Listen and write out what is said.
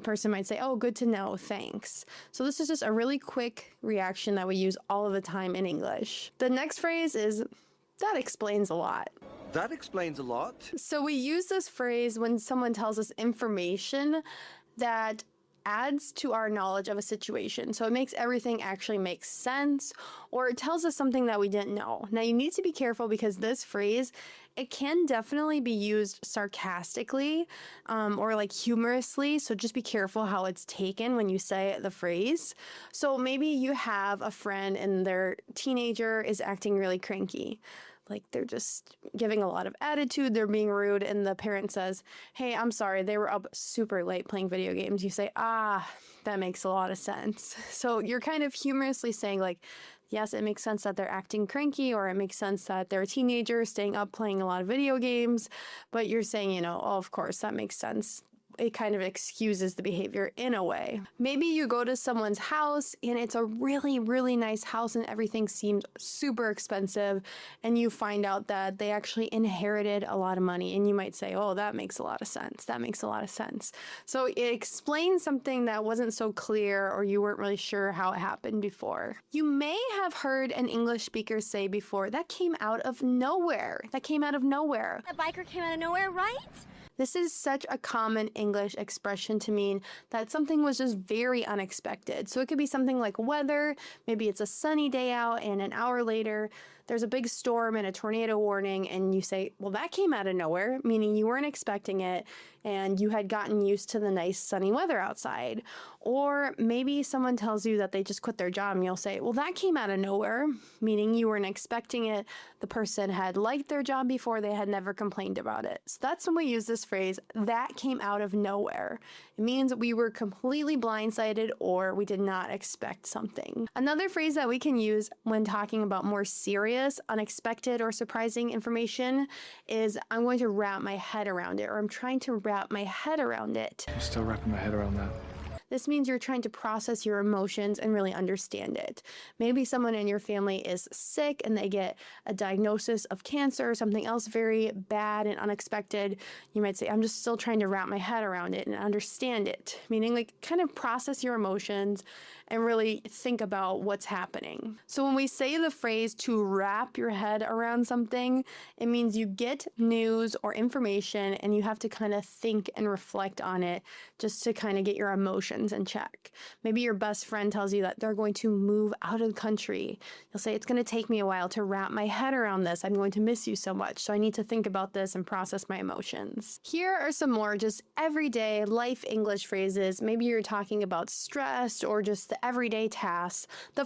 person might say, oh, good to know, thanks. So this is just a really quick reaction that we use all of the time in English. The next phrase is, that explains a lot. That explains a lot. So we use this phrase when someone tells us information that adds to our knowledge of a situation. So it makes everything actually make sense, or it tells us something that we didn't know. Now you need to be careful because this phrase, it can definitely be used sarcastically or like humorously. So just be careful how it's taken when you say the phrase. So maybe you have a friend and their teenager is acting really cranky. Like they're just giving a lot of attitude, they're being rude, and the parent says, hey, I'm sorry, they were up super late playing video games. You say, that makes a lot of sense. So you're kind of humorously saying like, yes, it makes sense that they're acting cranky, or it makes sense that they're a teenager staying up playing a lot of video games, but you're saying, oh, of course, that makes sense. It kind of excuses the behavior in a way. Maybe you go to someone's house and it's a really, really nice house and everything seems super expensive, and you find out that they actually inherited a lot of money, and you might say, oh, that makes a lot of sense. That makes a lot of sense. So it explains something that wasn't so clear, or you weren't really sure how it happened before. You may have heard an English speaker say before, that came out of nowhere. That came out of nowhere. That biker came out of nowhere, right? This is such a common English expression to mean that something was just very unexpected. So it could be something like weather. Maybe it's a sunny day out and an hour later there's a big storm and a tornado warning, and you say, well, that came out of nowhere, meaning you weren't expecting it and you had gotten used to the nice sunny weather outside. Or maybe someone tells you that they just quit their job and you'll say, well, that came out of nowhere, meaning you weren't expecting it. The person had liked their job before, they had never complained about it. So that's when we use this phrase, that came out of nowhere. It means we were completely blindsided or we did not expect something. Another phrase that we can use when talking about more serious, unexpected, or surprising information is, I'm going to wrap my head around it, or I'm trying to wrap my head around it. I'm still wrapping my head around that. This means you're trying to process your emotions and really understand it. Maybe someone in your family is sick and they get a diagnosis of cancer or something else very bad and unexpected. You might say, I'm just still trying to wrap my head around it and understand it. Meaning like kind of process your emotions and really think about what's happening. So when we say the phrase to wrap your head around something, it means you get news or information and you have to kind of think and reflect on it just to kind of get your emotions in check. Maybe your best friend tells you that they're going to move out of the country. You'll say, it's going to take me a while to wrap my head around this. I'm going to miss you so much. So I need to think about this and process my emotions. Here are some more just everyday life English phrases. Maybe you're talking about stress or just the everyday tasks. The